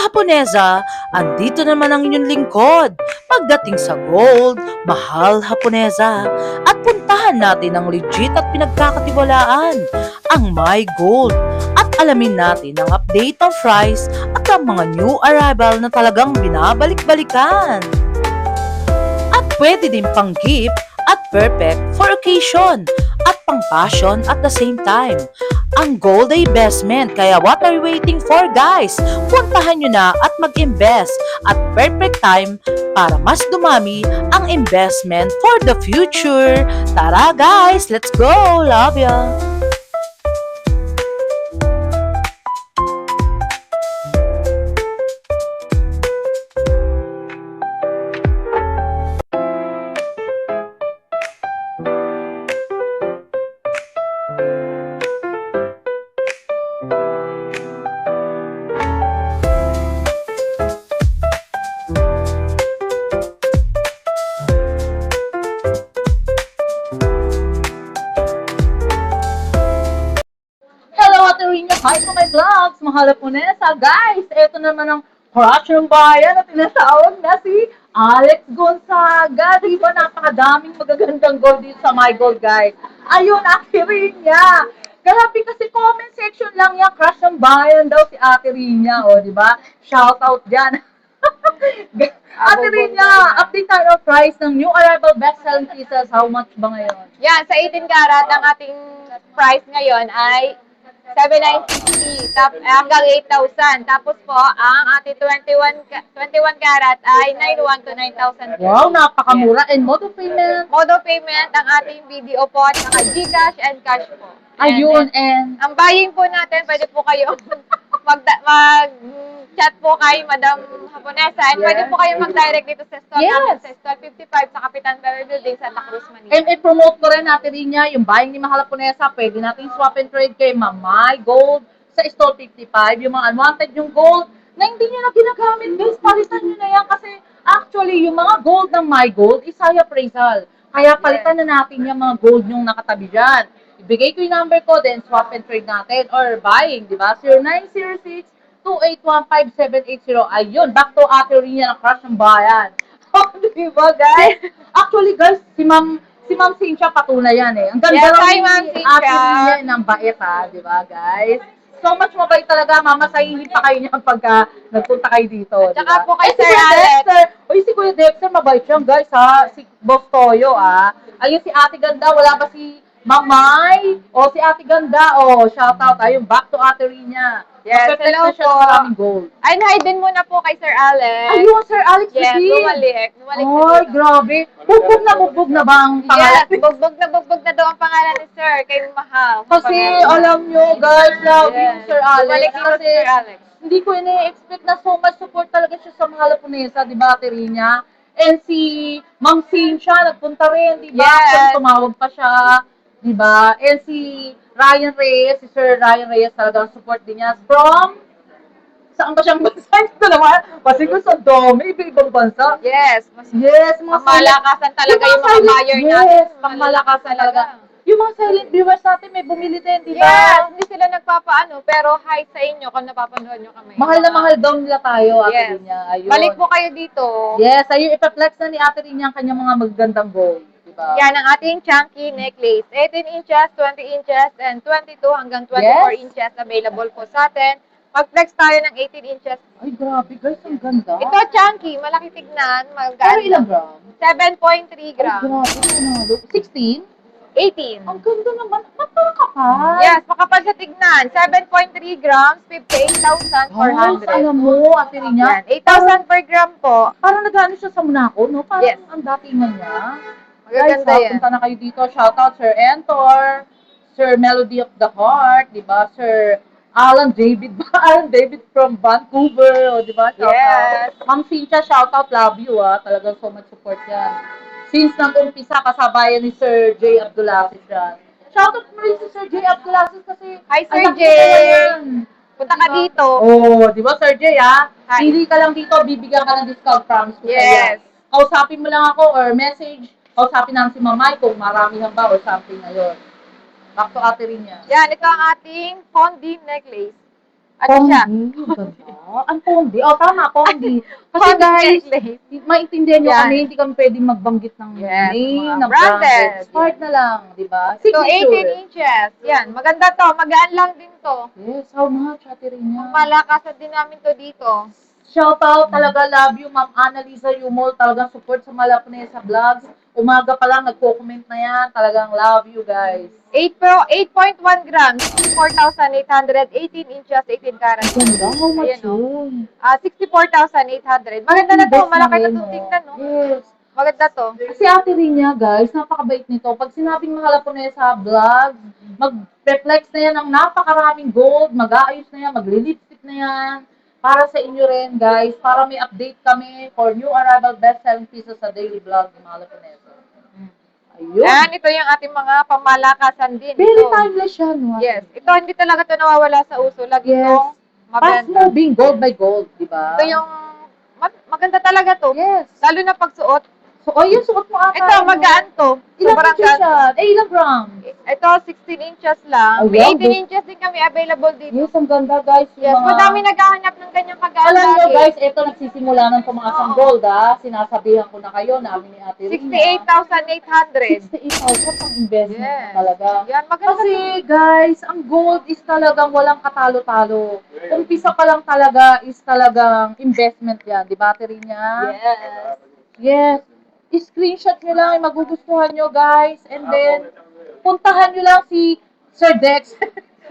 Haponesa, andito naman ang inyong lingkod. Pagdating sa gold, mahal Haponesa. At puntahan natin ang legit at pinagkakatiwalaan, ang My Gold. At alamin natin ang update ng price at ang mga new arrival na talagang binabalik-balikan. At pwede din pang gift at perfect for occasion at pang passion at the same time. Ang gold ay investment, kaya what are you waiting for, guys? Puntahan nyo na at mag-invest at perfect time para mas dumami ang investment for the future. Tara guys, let's go! Love ya! Hello, Ate Rina! Hi to my vlogs! Mahal Haponesa! Guys, ito naman ang crush ng bayan na tinatawag na si Alex Gonzaga. Di ba napakadaming magagandang gold dito sa My Gold, guys? Ayun, Ate Rina! Grabe kasi comment section lang yan. Crush ng bayan daw si Ate Rina. O, di ba? Shout out dyan. Ate Rina, update tayo ng price ng new arrival best-selling pieces. How much ba ngayon? Yan, sa 18 karat, ang ating price ngayon ay 7,950 hanggang 8,000. Tapos po, ang ating 21 karat ay 9,1 to 9,000. Wow, napakamura. And mode of payment? Mode of payment, ang ating BDO po, at saka GCash and cash po. Ayun, and Ang buying po natin, pwede po kayo mag-chat po kay Madam Haponesa, and pwede po kayo mag-direct dito sa store namin sa store 55 sa Kapitan Barrio Building, Santa Cruz, Manila. and i-promote ko rin natin rin niya yung buying ni Mahal Haponesa. Pwede natin swap and trade kay Mamay Gold sa Store 55. Yung mga unwanted yung gold na hindi nyo na ginagamit, guys, palitan nyo na yan kasi actually yung mga gold ng My Gold is high appraisal. Kaya palitan na natin yung mga gold yung nakatabi dyan. Ibigay ko yung number ko, then swap and trade natin or buying, di ba? 0906 2815780. Ayun, back to Ate Rina ng crush ng bayan. Di ba, guys? Actually, guys, si Ma'am Cynthia patunay yan eh. Ang ganda Yes, raw hi, ni Ma'am Ate Cynthia. Rina ng bait ha, di ba, guys? So much mabait talaga, mamasahihin pa kayo niyan pagka nagpunta kayo dito. At saka diba? po kay Si Sir Kuya Alex. Dexter. Uy, si Kuya Dexter, mabait siya, guys, ha? Si Boss Toyo, ha? Ayun, si Ate Ganda, wala ba si Mamay? O, si Ate Ganda, o, shout out. Ayun, back to Ate Rina. Yes, Perfect hello na siya po. sa maraming gold. Ay, na-hide din muna po kay Sir Alex. Ayun, Sir Alex Yes, Petit. bumalik. Bumalik siya Ay, dito. grabe. Bugbog na ba ang pangalan? Yes, bugbog na daw ang pangalan ni Sir, kay Mahal. Kasi alam nyo, guys, love you, Yes. Sir Alex. Bumalik dito Kasi si Sir Alex. hindi ko ina-expect na so much support talaga siya sa Mahal Haponesa, di ba, Ate Rina? And si Ma'am Cynthia, nagpunta rin, di ba? Yes. Actually, tumawag pa siya, di ba? And si Ryan Reyes, si Sir Ryan Reyes, talagang support din niya. From, saan ba siyang bansa? Ito naman, kasi ko sa dami, iba-ibang bansa. Yes, Yes, mga Pamalakasan talaga yung mga silent- buyer yes, natin. pangmalakasan talaga. Yung mga silent viewers natin, may bumili din, di ba? Yes, hindi sila nagpapaano, pero hi sa inyo kung napapanood nyo kami. Mahal na mahal daw nila tayo, Ate Yes. Rinya. Ayun. Balik po kayo dito. Yes, ayun, ipaplex na ni Ate Rinya ang kanyang mga magagandang gold. Di ba? Yan ang ating chunky necklace. 18 inches, 20 inches, and 22 hanggang 24 Yes. inches available po sa atin. Mag-flex tayo ng 18 inches. Ay, grabe guys, ang ganda. Ito chunky, malaki tignan. Pero ilang gram? 7.3 Ay, grams. grabe, panalo. 16? 18. Ang ganda naman. Ba't parang kapal? Yes, makapal sa tignan. 7.3 grams, 58,400. Guys, alam mo, Ate Rinya, Yan, 8,000 per gram po. parang nag-ano siya sa Monaco, no? Parang Yes. ang datingan niya. Magaganda Guys, yan. punta na kayo dito. Shoutout Sir Entor, Sir Melody of the Heart, di ba? Sir Alan David ba? Alan David from Vancouver, o, di ba? Shoutout. Yes. Ma'am Cynthia, shoutout, love you, ah. Talagang so much support yan. Since nag-umpisa, kasabayan ni Sir J. Abdulaziz yan. Shoutout mo rin si Sir J. Abdulaziz kasi Hi, Sir anak J. ko pala yan. Punta ka Diba? dito. Oo, di ba, Sir J, ha? Hi. Pili ka lang dito, bibigyan ka ng discount, promise ko Yes. sa'yo. Kausapin mo lang ako or message. Kausapin namin si Mamay kung maramihan ba or something ngayon. Back to Ate Rinya. Yan, ito ang ating Hondi necklace. Ano siya? Pondi, ganda. Ang pondi. Oh, tama, pondi. Kasi Pondi guys, necklace. maintindihan nyo Yan. kami, hindi kami pwedeng magbanggit ng Yes, name, mga ng branded. branded. Start na lang, di ba? So, 18 Signature. inches. Yan. Maganda to. Magaan lang din to. Yes, how much, Ate Rina? Malakasan din namin to dito. Shout out talaga, love you, Ma'am Annalisa Yumol. Talagang support sa Malapunesa Vlogs. Umaga pa lang, nagko-comment na yan. Talagang love you, guys. 8.1 grams, 64,800, 18 inches, 18 carats. Ganda, how much Ayan, oh. yun? 64,800. Maganda na to, Invest malaki na rin, itong tingnan, no? Yes. Maganda to. Kasi Ate Rina, guys, napakabait nito. Pag sinabing Malapunesa Vlog, mag-reflex na yan ng napakaraming gold, mag-aayos na yan, magli-lipstick na yan. Para sa inyo rin, guys, para may update kami for new arrival best-selling pieces sa daily vlog ni Malapunesa. Ayun. Ayan, ito yung ating mga pamalakasan din. Very Ito. timeless siya, no? Yes. Ito, hindi talaga ito nawawala sa uso. Lagi Yes. itong Fast mabenta. moving, gold by gold, di ba? Ito yung, maganda talaga to. Yes. Lalo na pagsuot. So, yun, suot mo ata. Ito, magaan to. Ilang Sobrang inches gaan. siya? Ilang grams? Ito, 16 inches lang. Oh, May wow, 18 inches din kami available dito. Yes, ang ganda, guys. Yung Yes, mga- madami naghahanap ng ganyang kagaan Alam nyo lagi. guys, ito nagsisimula ng tumaas ang Oo. gold Sinasabihan ko na kayo, namin ni Ate Rina. 68,800. 68,000 pang investment Yes. na talaga. Yan, maganda. Kasi guys, ang gold is talagang walang katalo-talo. Umpisa pa lang talaga is talagang investment yan. Di ba Ate Rina? Yes. Yes. I-screenshot nyo lang, magugustuhan nyo guys. And then, puntahan nyo lang si Sir Dex.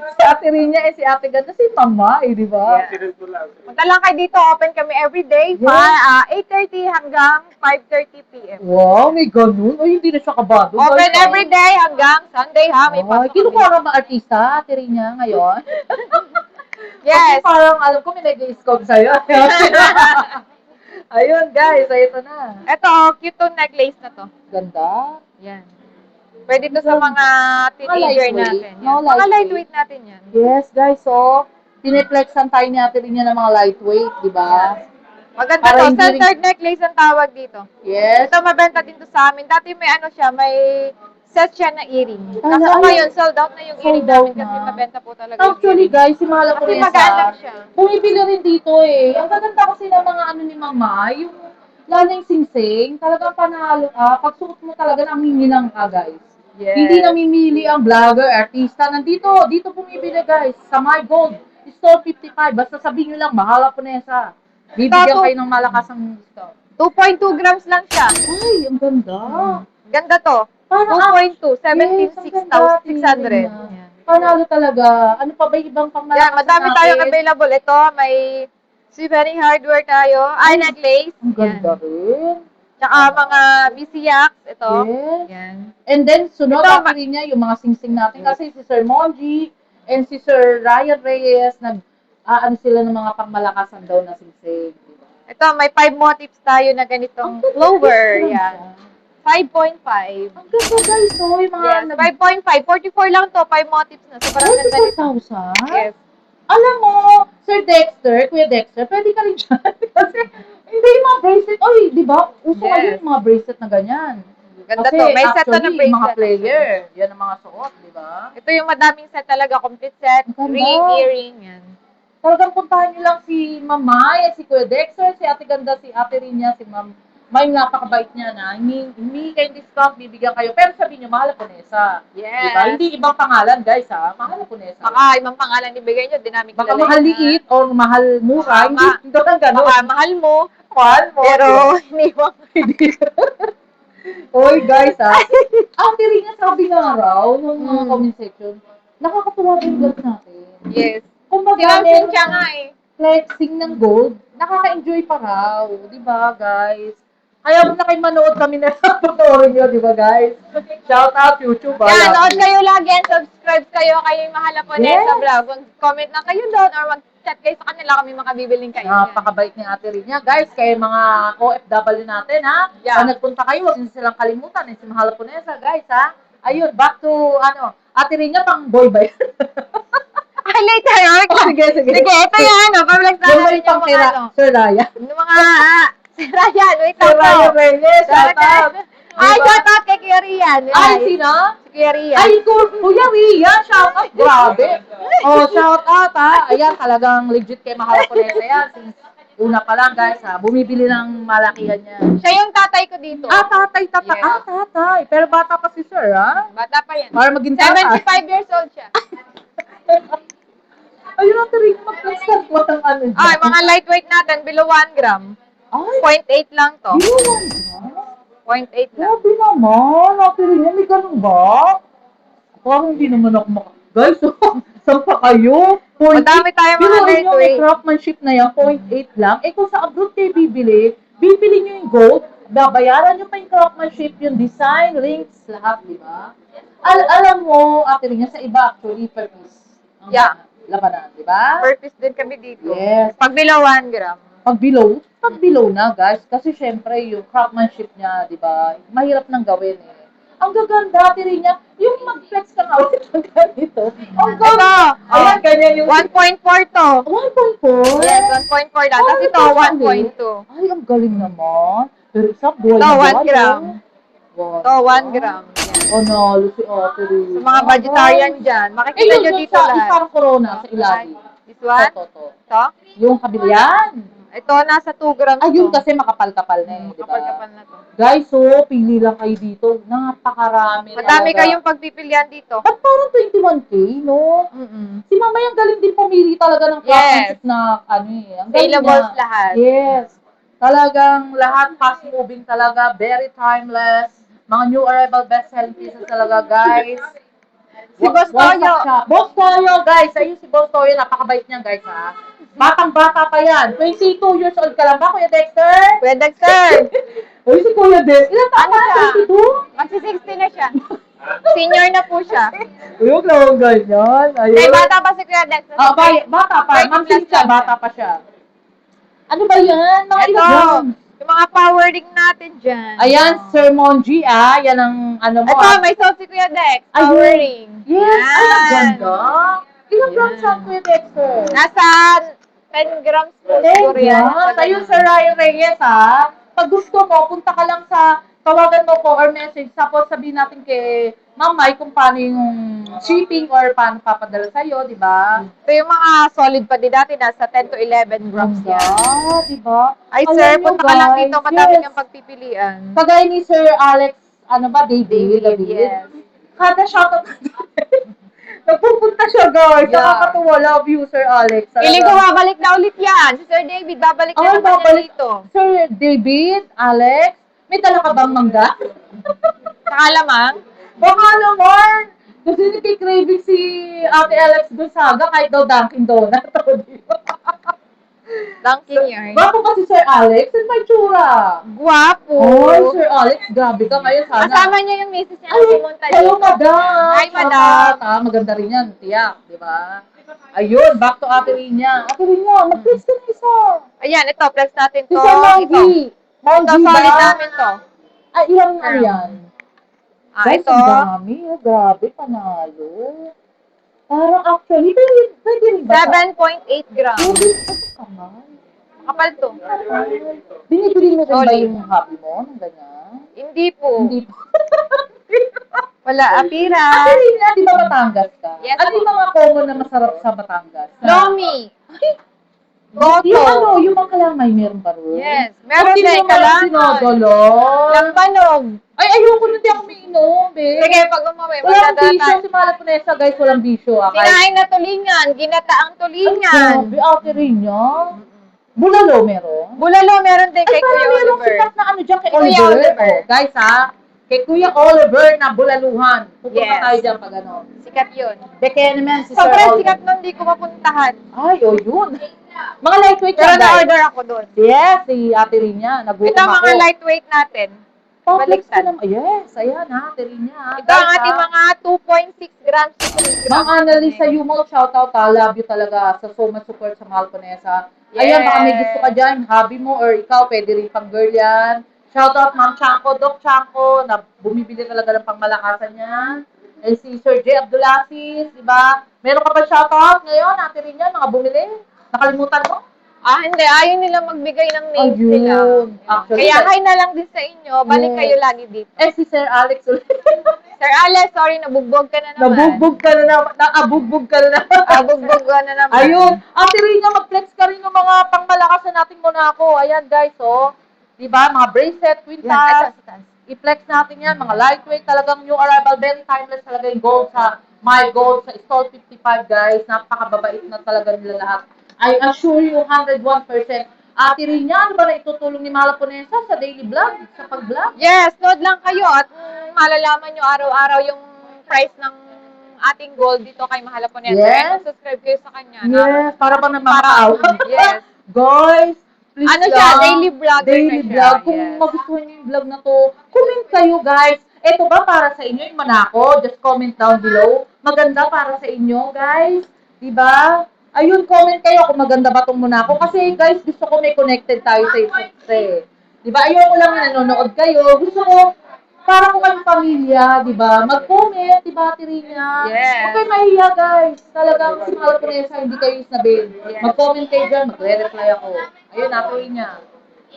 Si Ate Rina si Ate Ganda, si Mama di ba? Yes. Punta lang kayo dito. Open kami everyday. Yes. 8:30 hanggang 5:30 p.m. Wow, may ganun. Ay, hindi na siya kabado. Open guys, everyday hanggang Sunday, ha? May Ay, pasok kinukuha kami. ka ba artista, Ate Rina, ngayon? Yes. Kasi parang alam ko may nag-i-scope sa'yo. Ayun, guys. Ito na. Ito, oh, cute tong necklace na to. Ganda. Yan. Pwede to sa mga teenager lightweight. natin. Yan. No, Mga lightweight. lightweight natin yan. Yes, guys. So, pineflexan tayo ni Ate Rina ng mga lightweight, di ba? Maganda Para to. hindi rin- Centered necklace ang tawag dito. Yes. Ito, mabenta din to sa amin. Dati may ano siya, may set siya na earring. Kaso Ay, ngayon, sold out na yung sold earring out namin kasi na. mabenta po talaga yung Actually, earring. guys, si Mala Kasi magaan lang siya. bumibili rin dito eh. Ang gaganda kasi ng mga ano ni Mama, yung lalo yung sing-sing, talagang panalo ka. Pag suot mo talaga, nangingilang ka, guys. Yes. Hindi namimili ang vlogger, artista. Dito bumibili, guys. Sa My Gold, Store 55. Basta sabihin nyo lang, mahala po na yan sa. Bibigyan Tato. kayo ng malakasang discount. 2.2 grams lang siya. Ay, ang ganda. Ganda to. Parang 2.2, 17,600. Yan. Panalo talaga. Ano pa ba yung ibang pang Yan, madami tayong available. Ito, may Siveri hardware tayo. Ay, necklace. Ang ganda rin. Tsaka mga BCX. Ito. Yes. Yan. And then, sunod Ito, ako rin niya yung mga sing-sing natin. Kasi si Sir Monji and si Sir Ryan Reyes, ano sila ng mga pangmalakasan daw na sing-sing. Diba? Ito, may 5 motifs tayo na ganitong clover. Yan. 5.5. Ang ganda guys, so yung mga Yes, 5.5. 44 lang to. 5 motifs na. Sobrang ganda nito. 44,000? Yes. Alam mo, Sir Dexter, Kuya Dexter, pwede ka rin dyan. Kasi, hindi yung mga bracelet. Oy, di ba? Uso Yes. ngayon yung mga bracelet na ganyan. Ganda Kasi to. May set na actually, bracelet. mga player, yan ang mga suot, di ba? Ito yung madaming set talaga. Complete set. Ang ganda. Ring, earring. Yan. Talagang puntahan nyo lang si Mama, si Kuya Dexter, si Ate Ganda, si Ate Rinya, si Ma'am. May napakabait niya na. Hindi kayong discount, bibigyan kayo. Pero sabihin nyo, mahal ako Nesa. Yes. Diba? Hindi ibang pangalan, guys, ha? Mahal ako Nesa. Baka ibang pangalan ibigay nyo, di namin Baka kilala mahal yun, ha? liit or mahal mura. Tama. Hindi lang ganun. Baka mahal mo, Mahal mo. pero hindi mo. Oy, guys, ha? Ate Rinya, sabi nga raw, nung mga comment section, nakakatuwa yung vlog natin. Yes. Kumbaga, Sinansin siya nga eh. flexing ng gold, nakaka-enjoy pa raw. Di ba, guys? Kaya huwag na kayo manood kami na panoorin nyo, di ba, guys? Shout out YouTube, Yan, nood kayo lagi and subscribe kayo kay Mahala po Yes. sa vlog. Comment na kayo doon or mag-chat kayo sa kanila kami makabibiling kayo. Yan. Napakabait ni Ate Rinya. Guys, kayo mga OFW natin, ha? Yeah. Pag nagpunta kayo, huwag niyo silang kalimutan. Si Mahal Punesa, guys, ha? Ayun, back to, Ate Rinya, pang boy ba yun? Ay, later, Sige, sige. Sige, ito yan, pablik na Yung natin may pang yung mga ano. Sir Raya. Yung mga, si Ryan, wait Sir lang Raya po. Reyes, shout out. Ay, Diba? shout out kay Kuya Rian. Ay, sino? Si Kuya Rian. Ay, Kuya Ria, shout out. Grabe. Oh, shout out ha. Ayan, talagang legit kay Mahal Ponesa yan. Since una pa lang guys ha, bumibili ng malakihan niya. Siya yung tatay ko dito. Tatay. Yes. Tatay. Pero bata pa si sir ha. Bata pa yan. Para maging tatay. 75 years old siya. Ayun natin rin mag-flex ka ng ano dyan. Ay, mga lightweight natin, below 1 gram. Ay, 0.8 lang to. yun. 0.8 lang. Grabe naman. Natin rin may ganun ba? Parang hindi naman ako Guys, saan pa kayo? Madami tayo mga Biruin nyo, may lightweight. craftsmanship na yan, 0.8 lang. Eh kung sa abroad kayo bibili nyo yung gold, babayaran nyo pa yung craftsmanship, yung design, links, lahat, di ba? Alam mo, ate rin yan, sa iba actually, per piece. Ang Yeah. labanan, di ba? Purpose din kami dito. Yes. Pag below 1 gram. Pag below na, guys. Kasi syempre, yung craftsmanship niya, di ba, mahirap nang gawin eh. Ang gaganda, rin niya, yung mag-flex ka nga ulit ng ganito. Ang Ito, ganda! Ayan, ganyan yung 1.4 to. 1.4? Yes, 1.4 lang. Tapos ito, 1.2. Ay, ang galing naman. Pero isang buhay Ito, na 1 gram. Wow. Ito, 1 gram. Yan. Oh, nalo si Ate Rin. Sa mga vegetarian dyan, makikita Eh, nyo yung dito sa lahat. isang corona sa ilalim. This one? Ito. Ito? Yung kabilyan. Ito, nasa 2 grams Ayun to. kasi makapal-kapal na eh, di ba? Kapal-kapal na to. Guys, so, pili lang kayo dito. Napakarami Madami talaga. kayong pagpipilian dito. Ba't parang 21K, no? Si Mama yung galing din pumili talaga ng craftsmanship na ano eh. Ang galing Saleables niya. lahat. Yes. Talagang lahat fast moving talaga. Very timeless. Mga new arrival best-selling pieces talaga, guys. Si Boss Toyo. Boss Toyo, guys. Ayun si Boss Toyo. Napakabait niya, guys, ha. Batang-bata pa yan. 22 years old ka lang ba, Kuya Dexter? Kuya Dexter, Uy, si Kuya Dexter. Ilan taon Ano na? siya? 22? magsi-60 na siya. Senior na po siya. Uy, huwag lang ganyan. Ayun. May bata pa si Kuya Dexter. Bata pa. Ma'am 30 plus Cynthia, lang bata pa siya. Ano ba yan? Mga Ito, ilang yan? yung mga power ring natin dyan. Ayan, Sir Monji, Yan ang ano mo. Ito, may suot si Kuya Dex. Ayun. Power ring. Yes. Ay, ang Yan. ganda. Ilang grams Yan. siya, Kuya Dexter? Nasa 10 grams po Eh, siguro yan. Sa'yo, Sir Ryan Reyes, ha? Pag gusto mo, punta ka lang tawagan mo ko or message, tapos sabihin natin kay Ma'am Mai kung paano yung shipping or paano papadala sa'yo, di ba? Ito yung mga solid pa din dati, nasa 10 to 11 grams yan. Di ba? Ay Alam sir, nyo, punta ka lang guys, dito, madami yes. kang pagpipilian. Kagaya ni Sir Alex, David. Yes. Kada shoutout nagpupunta siya, guys. Yeah. Nakakatuwa. Love you, Sir Alex. Talaga. Piling ko babalik na ulit yan. Si Sir David, babalik na naman yan dito. Sir David, Alex, may dala ka bang mangga? Nakalamang? Baka naman. Kasi nagkikraving si Ate Alex Gonzaga kahit daw Dunkin' Donut. Dunkin' yarn. Bako kasi Sir Alex, ang may tsura. Guwapo. Oh, Sir Alex, grabe ka ngayon sana. Kasama niya yung misis niya Ay, na pumunta hello, dito. madam. Hi, madam. Maganda rin yan, tiyak, di ba? Ayun, back to Ate Rinya. Ate Rinya, mag-flex ka na isa. Ayan, ito, flex natin Si to. Sir Ito. Mongi. Ito, solid namin to. Ay, ilang ano yan? Guys, Ito. ang dami. Oh, grabe, panalo. Parang actually, pwede rin ba? 7.8 grams. Pwede rin ba naman? Kapal to. Binibili mo rin ba Solid. yung hobby mo ng ganyan? Hindi po. Hindi po. Wala, apira. Ate Rina, di ba Batangas ka? Yes, Ano yung mga common na masarap sa Batangas? Lomi. Yung Goto. yung mga kalamay, meron pa rin? Yes. Meron Hindi din, naman kalamay. sinodolo. Lambanog. Ay, ayoko na di ako umiinom, eh. Sige, pag umuwi, Walang magdadala bisyo, tayo. si Mala Punesa, guys, walang bisyo. Sinaing na tulingan, ginataang tulingan. Grabe, Ate Rina. Bulalo meron? Bulalo, meron din kay Ay, Kuya parang merong Oliver. sikat na ano dyan kay Kuya Oliver. Oliver. Oh, guys, ha? Kay Kuya Oliver na bulaluhan. Pupunta Yes. tayo dyan pag ano. Sikat yun. Kaya naman si Sir Sobrang Oliver. sikat nun, di ko mapuntahan. Ay, yun. Mga lightweight Pero yan, guys. na-order ako doon. Yes, si Ate Rina. Nagutom Ito ako. mga lightweight natin. Complex baliktad. ka naman. Yes, ayan ha, Ate Rina. Ito ang ating mga 2.6 grams to 3 grams. Ma'am Annalisa Yumo, shoutout ha. Love you talaga sa so much support sa Mahal Punesa. Ayan, Yes. baka may gusto ka dyan, hobby mo, or ikaw, pwede rin pang girl yan. Shoutout Ma'am Chanko, Doc Chanko, na bumibili talaga ng pangmalakasan niya. Eh, si Sir J. Abdulaziz, di ba? Meron ka ba shoutout ngayon, Ate Rina, mga bumili? Nakalimutan mo? Hindi. Ayaw nila magbigay ng names Ayun. nila. Actually, Kaya hi na lang din sa inyo. Balik Yes. kayo lagi dito. Si Sir Alex ulit. Sir Alex, sorry, nabugbog ka na naman. Nabugbog ka na naman. Naabugbog ka na naman. Bugbog ka na naman. Ayun. Ate Rina, mag-flex ka rin ng mga pangmalakas na nating Monaco. Ayan, guys, oh. Diba? Mga bracelet, Yan, quintas. ito. I-flex natin yan. Mga lightweight, talagang new arrival. Very timeless talaga yung gold sa My Gold sa Stall 55, guys. Napakababait na talaga nila lahat. I assure you 101%. Ate Rina, ano ba na itutulong ni Mala Ponesa sa daily vlog? Sa pag-vlog? Yes, nood lang kayo at malalaman nyo araw-araw yung price ng ating gold dito kay Mahala Ponesa. Yes. And subscribe kayo sa kanya. Yes, para bang Para, nagmamakaawa. yes. Guys, please Ano lang. siya? Daily vlogger Daily na siya. vlog. Kung Yes. magustuhan niyo yung vlog na to, comment kayo, guys. Ito ba para sa inyo yung Monaco? Just comment down below. Maganda para sa inyo, guys. Diba? Ayun, comment kayo kung maganda ba tong Monaco. Kasi, guys, gusto ko may connected tayo sa isa't isa eh. Diba? Ayoko lang na nanonood kayo. Gusto ko, para kung kayong pamilya, di ba? Mag-comment, di ba, Tirina? Yes. Huwag kayo mahiya, guys. Talagang si Mahal Ponesa, hindi kayo isnabil. Yes. Mag-comment kayo dyan, magre-reply ako. Ayun, natuloy niya.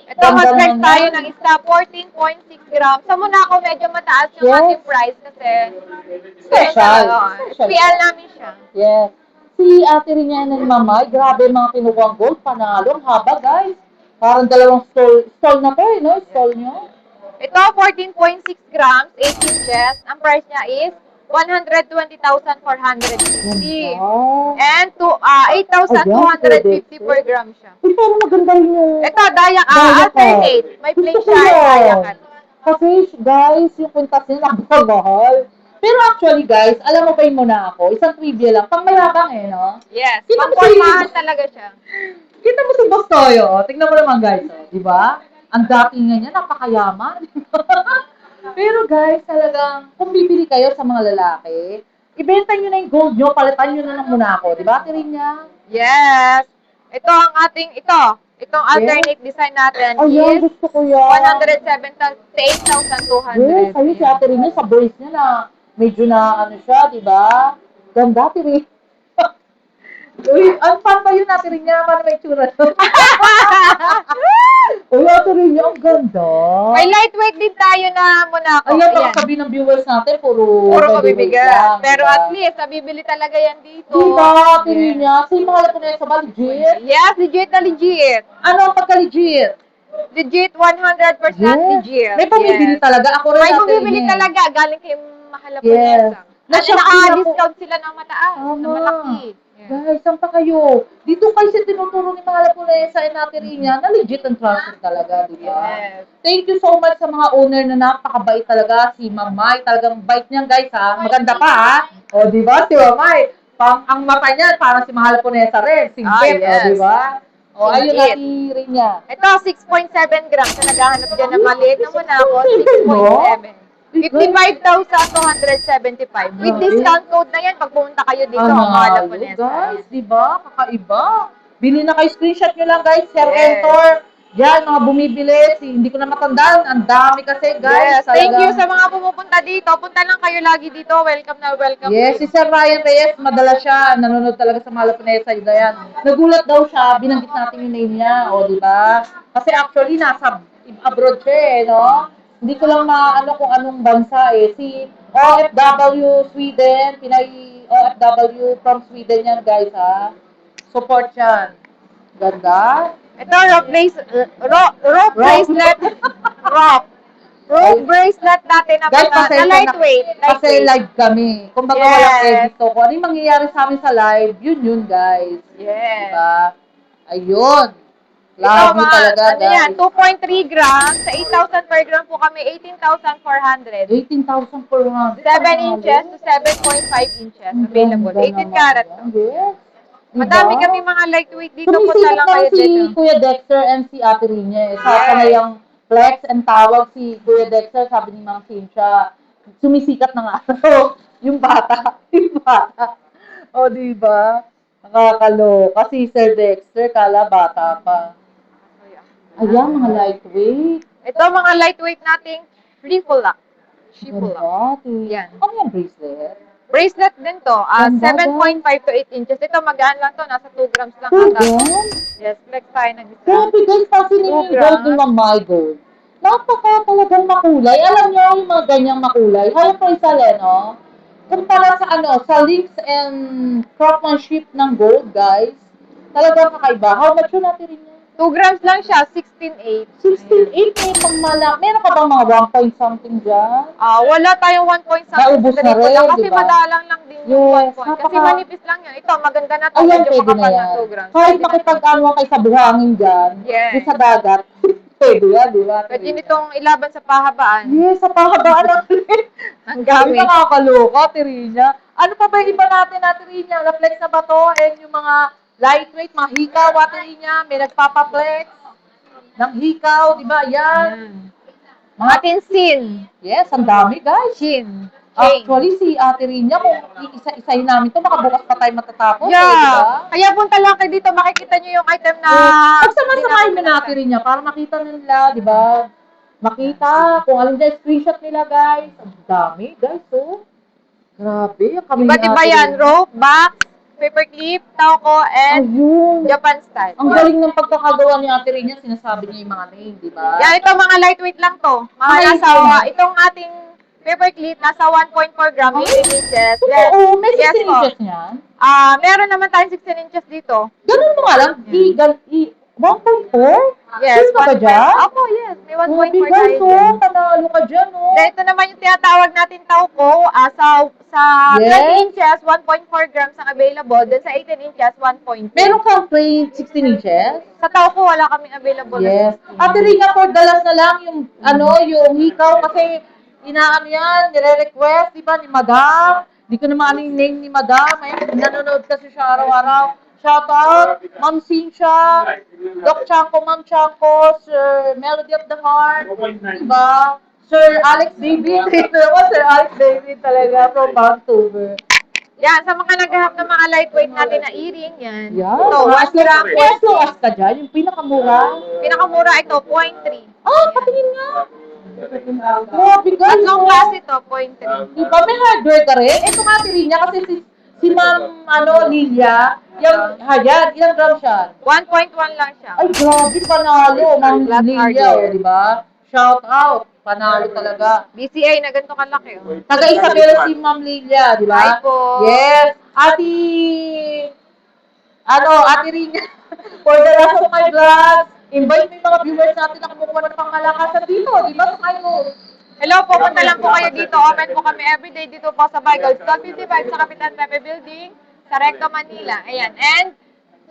Ito, Ganda mag-flex naman tayo yan. ng isda, 14.6 grams. Sa Monaco, medyo mataas yung Yes. ating price kasi Special. Special. PL namin siya. Yes. Si Ate Rina ng Mamay, grabe mga kinukuha gold, panalo, ang haba, guys. Parang dalawang stall na to, no? Stall nyo. Ito, 14.6 grams, 8 inches. Ang price niya is 120,450. Ganda. And 8,250 per gram siya. Eh, parang maganda yun. Ito, dayak, Dayak alternate. May Gusto flake ko siya, yan. dayakan. Kasi, guys, yung puntas nila, napakahal. Pero actually, guys, alam mo ba yung muna ako? Isang trivia lang. Pang mayabang eh, no? Yes, Kita mo pangpormahan si- talaga siya. Kita mo si Boss Toyo. Tingnan mo naman, guys. Oh, di ba? Ang datingan niya, napakayaman. Pero guys, talagang, kung bibili kayo sa mga lalaki, ibenta nyo na yung gold nyo, palitan nyo na ng muna ako. Di ba, Tirin niya? Yes. Ito ang ating, itong alternate design natin Ayan, is gusto ko yan. 107,8,200. Yes, ayun si Ate Rin niya sa brace niya na medyo na ano siya, di ba? Ganda, Ate Rin. Uy, ang fan ba yun, Ate Rin niya? Paano may tsura? Uy, Ate Rin niya, ang ganda. May lightweight din tayo na Monaco. Ayan, baka sabihin ng viewers natin, puro Puro heavyweight mabibigat. lang, Pero diba? at least, nabibili talaga yan dito. Diba, Ate Rin niya? Kasi mahal ko na yun sa ba, legit? Yes, legit na legit. Ano ang pagka-legit? Legit, 100% legit. May pumibili Yes. talaga. Ako rin, May Ate Rin bumibili niya. talaga. Galing kay Mahal Yes. Ponesa. Kasi Nashock din ako. naka-discount sila ng mataas. Tama. Na malaki. Yes. Guys, saan pa kayo? Dito kasi tinuturo ni Mahal Ponesa and Ate Rina na legit ang trusted talaga, di ba? Yes. Thank you so much sa mga owner na napakabait talaga. Si Mamay, talagang bait niyan, guys, ha? Maganda pa, ha? O, di ba? Si Mamay, ang mata niya, parang si Mahal Ponesa rin. Singkit, yes. o, di ba? O, ayun na Singkit. si Rina. Ito, 6.7 grams. Sa naghahanap dyan ng maliit na Monaco, No? 6.7. 55,275. With discount code na yan, pag pumunta kayo dito, Mahal Ponesa. Guys, di ba? Kakaiba. Bili na kayo, screenshot nyo lang, guys. Share Yes. enter. Yan, mga bumibili. Hindi ko na matandaan. Ang dami kasi, guys. Yes, thank you Talagang- sa mga pumupunta dito. Punta lang kayo lagi dito. Welcome na welcome. Yes, si Sir Ryan Reyes, madala siya. Nanonood talaga sa Mahal Ponesa. Yan. Nagulat daw siya. Binanggit natin yung name niya. O, di ba? Kasi actually, nasa abroad siya eh, no? Hindi ko lang maano kung anong bansa eh. Si OFW Sweden, Pinay OFW from Sweden yan, guys, ha? Support yan. Ganda. Ito, rope bracelet. Rope bracelet natin na, Guys, na pasensya na. lightweight. Kasi live kami. Kung baga Yes. walang edit to. Kung ano yung mangyayari sa amin sa live, yun, guys. Yes. Diba? Ayun. Ito, Love you talaga, ano yan, guys. 2.3 grams. Sa 8,000 per gram po kami, 18,400. 18,400. 7 inches to 7.5 inches available. 18 karat. Yes. Madami kami mga lightweight dito. Punta Sumisikat lang na kayo si dito. Kuya Dexter and si Ate Rina. Sa Yes. kanayang flex and tawag si Kuya Dexter, sabi ni Ma'am Cynthia, sumisikat na nga. Yung bata. Yung bata. O, diba? Nakakaloka. Si Sir Dexter, kala bata pa. Ayan, mga lightweight. Ito mga lightweight nating triple lock. Triple lock. Ganda. Yan. Ano yung bracelet? Bracelet din to. Ganda, 7.5 to 8 inches. Ito, magaan lang to. Nasa 2 grams lang Two ata. grams? Yes, flex tayo ng isa. Grabe guys, kasi ninyo yung gold ni Ma'am My Gold. Napaka talagang makulay. Alam niyo yung mga ganyang makulay. High price no? Kumpara sa sa links and craftsmanship ng gold, guys. Talagang kakaiba. How much yun natin rin yun? 2 grams lang siya, 16.8. 16.8 may pangmala. Meron ka bang mga 1 point something dyan? Wala tayong 1 point something Naubos sa na ganito rin, lang. Kasi di ba? madalang lang din yung Yes, 1 point. Kasi napaka- manipis lang yan. Ito, maganda na to. Ayan, Medyo pwede na makapal na yan. 2 grams. Kahit Pwede na to. makipag-ano kayo sa buhangin dyan, Yes. di sa dagat, pwede yan, di ba? Pwede nitong ilaban sa pahabaan. Yes, sa pahabaan ng Ang gamit. Nakakaloka, Terinya. Ano pa ba yung iba natin na Terinya? Reflex na ba to? And yung mga lightweight, mga hikaw, Terinya, may nagpapaflex ng hikaw, di ba? Yan. Mga Matinsin. Yes, ang dami, guys. Chin. Actually, si Ate Rinya, kung iisa-isahin namin to, makabukas pa tayo matatapos. Yeah. Eh, di ba? Kaya punta lang kayo dito, makikita nyo yung item na... Pagsama-samahin mo na Ate Rinya para makita nila, di ba? Makita kung alin dyan screenshot nila, guys. Ang dami, guys, oh. Grabe, ang kami Iba't iba yan. Rope, box, paperclip, tauko, and Ayun. Japan style. Ang galing ng pagkakagawa ni Ate Rinya, sinasabi niya yung mga name, di ba? Yan, ito mga lightweight lang to. Mga Ay, nasa, ito. itong ating paperclip, nasa 1.4 gram, 18 inches. Oo, may 16 yes po. inches niyan. Meron naman tayong 16 inches dito. Ganun mo nga lang, 1.4? Yes, Sure ka ba dyan? Opo, yes. May 1.4 Grabe, tayo guys, dyan. oh, panalo ka dyan, oh. Then, ito naman yung tinatawag natin tauko. Sa Yes. 20 inches, 1.4 grams ang available. Then sa 18 inches, 1.2. Meron kang plain 16 inches? Sa tauko, wala kaming available. Yes. Na 16. Ate Rina, for dalas na lang yung, yung hikaw kasi inaano yan, nire-request, di ba, ni Madam. Di ko naman ano yung name ni Madam. Ayun, nanonood kasi siya araw-araw. Shout out, Ma'am Cynthia, Doc Chanko, Ma'am Chanko, Sir Melody of the Heart, di ba? Sir Alex David, Sir Alex David talaga from Vancouver. Yan, sa mga naghahanap ng mga lightweight natin na earring, yan. Yan. Ito, 1 gram. Yes, no, as ka dyan. Yung pinakamura. Pinakamura ito, 0.3. Ah, patingin nga. Grabe guys. Tatlong klase ito, 0.3. Diba may hardware ka rin? Ito nga tiri niya kasi si Ma'am Lilia, yung hayan, ilang gram siya? 1.1 lang siya. Ay, grabe, panalo, Ma'am Flat Lilia, hardware. di ba? Shout out, panalo talaga. BCA na ganito kalaki. Oh. Taga Isabela si Ma'am Lilia, di ba? Hi po. Yes. Ate Rina, for the rest of my vlog, invite mo yung mga viewers natin na kumukuha ng pangalakasan dito, di ba? Kayo. Hello po, punta lang po kayo dito. Open po kami everyday dito po sa Bagel. 1255 sa Kapitan Pepe Building, sa Recto, Manila. Ayan. And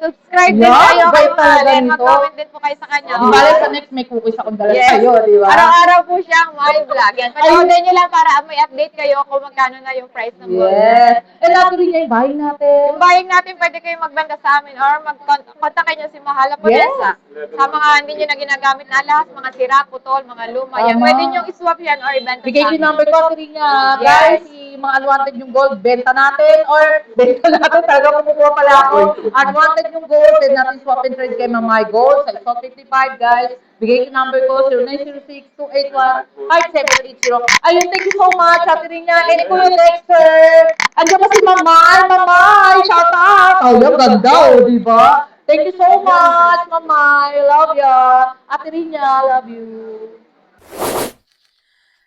subscribe din Yeah, kayo kay bait talaga Maren. nito. Mag-comment din po kayo sa kanya. Di ba, sa next may cookies akong dala Yes. sa'yo, di ba? Araw-araw po siyang my vlog. Yan. Panoorin nyo lang para may update kayo kung magkano na yung price ng gold. Yes. Eh, nato rin niya yung bahay natin. Yung buying natin, pwede kayong magbenta sa amin or mag-contact nyo si Mahala Ponesa. Sa mga hindi nyo na ginagamit na alahas, mga sira, putol, mga luma. Yan. Tama. Pwede nyo iswap yan or ibenta Bigay sa ko yung amin. number ko, rin niya. Yes. Guys, mga unwanted yung gold, benta natin or benta natin, talaga kumukuha pala ako. Unwanted yung gold, then natin swap and trade kay My Gold sa Isol 55, guys. Bigay ko yung number ko, 0906-281-5780. Ayun, thank you so much, Ate Rina. And Kuya Dexter, andiyan pa si Mamay, shout out. Oh, yung ganda, oh, di ba? Thank you so much, Mamay. Love ya. Ate Rina, love you.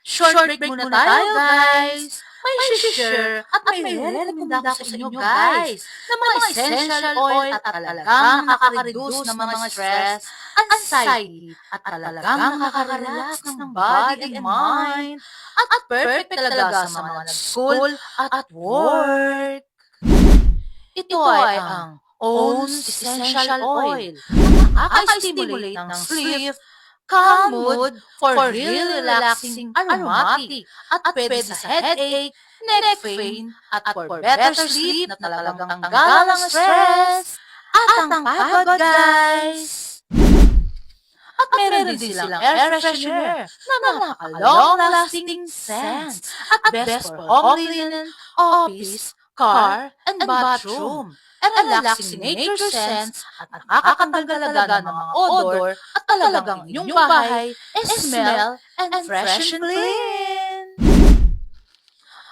Short break muna tayo, guys. May share at may re-recommend ako sa inyo, guys, ng mga essential oil at talagang nakaka-reduce ng mga stress, anxiety, at talagang nakaka-relax ng body and mind, at perfect talaga sa mga nag-school at work. Ito ay ang Own's Essential Oil, na nakaka-stimulate ng sleep, calm mood, for really relaxing, aromatic, at pwede sa headache, neck pain, at for better sleep na talagang tanggal ang stress, at ang pagod, guys. At meron din silang air freshener na long-lasting scent at best for home linen, office, car, and bathroom. Relaxing nature scents at nakakatanggal talaga ng mga odor at talagang inyong bahay smell and fresh and clean.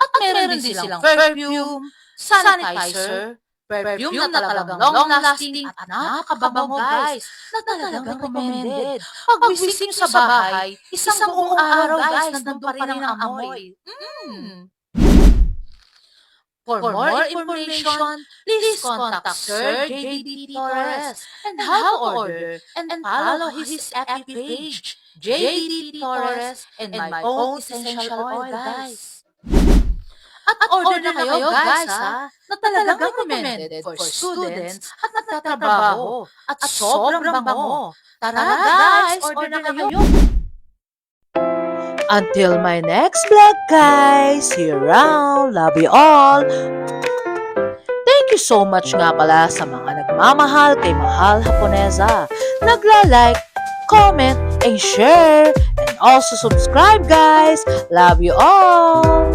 At At meron din silang perfume, sanitizer, perfume na talagang long-lasting at napakabango guys, na talagang recommended. Pag visit nyo sa bahay, isang buong araw guys, nandun pa rin ang amoy. For more information, please contact Sir J.D. Torres and how to order and follow his FB page, J.D. Torres and my own essential oil guys. At order na kayo guys ha, na talagang recommended for students at nagtatrabaho at sobrang bango. Tara guys, order na kayo. Until my next vlog guys, see you around, love you all. Thank you so much nga pala sa mga nagmamahal kay Mahal Haponesa, nagla-like, comment, and share, and also subscribe guys. Love you all.